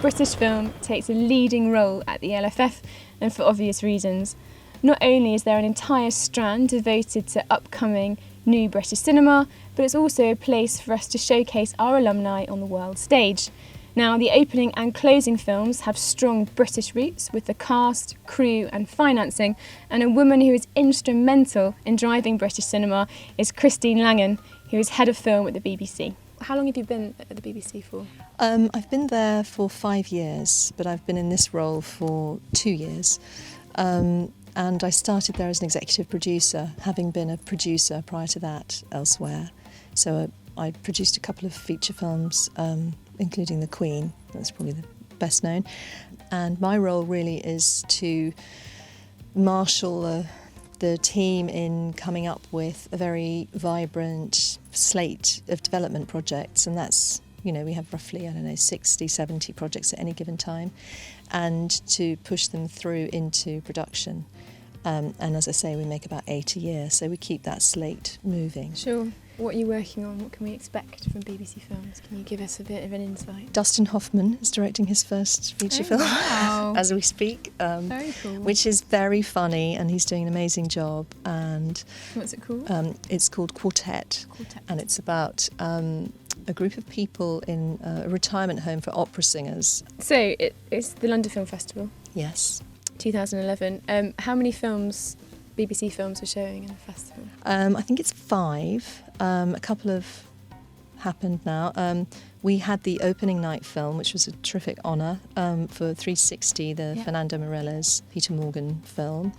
British film takes a leading role at the LFF, and for obvious reasons. Not only is there an entire strand devoted to upcoming new British cinema, but it's also a place for us to showcase our alumni on the world stage. Now, the opening and closing films have strong British roots with the cast, crew and financing, and a woman who is instrumental in driving British cinema is Christine Langan, who is head of film at the BBC. How long have you been at the BBC for? I've been there for 5 years, but I've been in this role for 2 years. And I started there as an executive producer, having been a producer prior to that elsewhere. So I produced a couple of feature films, including The Queen, that's probably the best known. And my role really is to marshal the team in coming up with a very vibrant slate of development projects, and that's, you know, we have roughly, 60, 70 projects at any given time, and to push them through into production. And as I say, we make about 8 a year, so we keep that slate moving. Sure. What are you working on? What can we expect from BBC Films? Can you give us a bit of an insight? Dustin Hoffman is directing his first feature film wow. as we speak, Very cool. which is very funny, and he's doing an amazing job. And what's it called? It's called Quartet, and it's about a group of people in a retirement home for opera singers. So it's the London Film Festival. Yes. 2011. How many films, BBC Films, are showing in the festival? I think it's 5. A couple have happened now. We had the opening night film, which was a terrific honour for 360, the Fernando Meirelles, Peter Morgan film.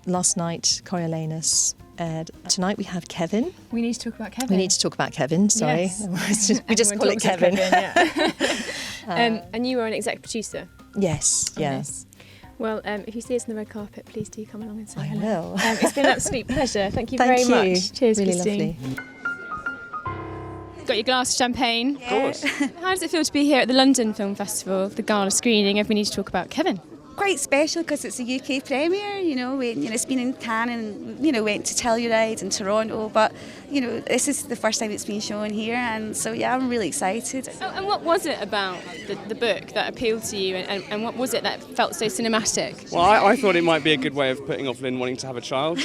Last night, Coriolanus aired. Tonight we have Kevin. We need to talk about Kevin. We need to talk about Kevin, sorry. Yes. We just call it Kevin. And you are an exec producer. Yes, yeah. This. Well, if you see us on the red carpet, please do come along and say hello. I will. It's been an absolute pleasure. Thank you Thank very you. much. Cheers, really Christine. Lovely. Got your glass of champagne. Of course. How does it feel to be here at the London Film Festival, the gala screening, and we need to talk about Kevin? Quite special because it's a UK premiere, it's been in Cannes and, went to Telluride in Toronto, but, this is the first time it's been shown here, and so, I'm really excited. Oh, and what was it about the book that appealed to you, and what was it that felt so cinematic? Well, I thought it might be a good way of putting off Lynn wanting to have a child.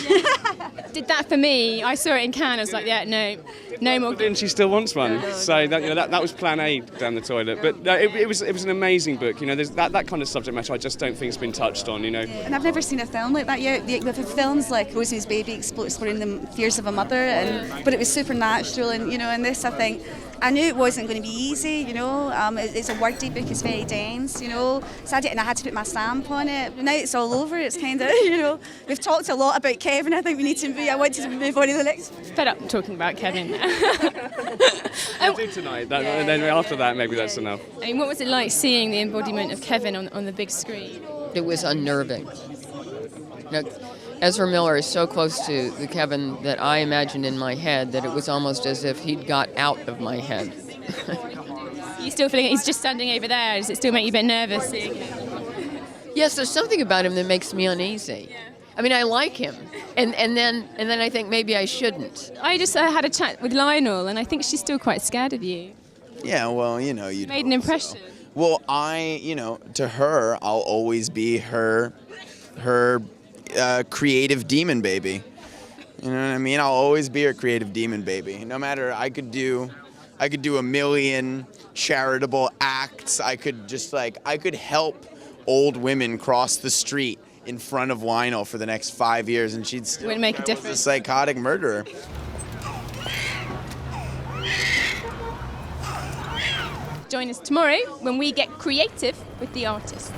Did that for me. I saw it in Cannes, I was like, no more. Lynn, she still wants one, so that was plan A down the toilet. But it was an amazing book, there's that kind of subject matter I just don't think it's been touched on, And I've never seen a film like that yet. We've had films like Rosemary's Baby exploring the fears of a mother, but it was supernatural, and this, I think, I knew it wasn't going to be easy, it's a wordy book, it's very dense, so I had to put my stamp on it. Now it's all over, it's kind of, we've talked a lot about Kevin, I think I want to move on to the next. Fed up talking about Kevin. I'll do tonight, and then after that maybe that's enough. I mean, what was it like seeing the embodiment of Kevin on the big screen? It was unnerving. Ezra Miller is so close to the Kevin that I imagined in my head that it was almost as if he'd got out of my head. Are you still feeling he's just standing over there? Does it still make you a bit nervous seeing him? Yes, there's something about him that makes me uneasy. Yeah. I mean, I like him, and then I think maybe I shouldn't. I just had a chat with Lionel, and I think she's still quite scared of you. Yeah, well, you made an impression. So. Well, to her, I'll always be her creative demon baby. You know what I mean? I'll always be her creative demon baby. No matter, I could do a million charitable acts. I could help old women cross the street in front of Lionel for the next 5 years, and she'd still wouldn't make a difference. A psychotic murderer. Join us tomorrow when we get creative with the artist.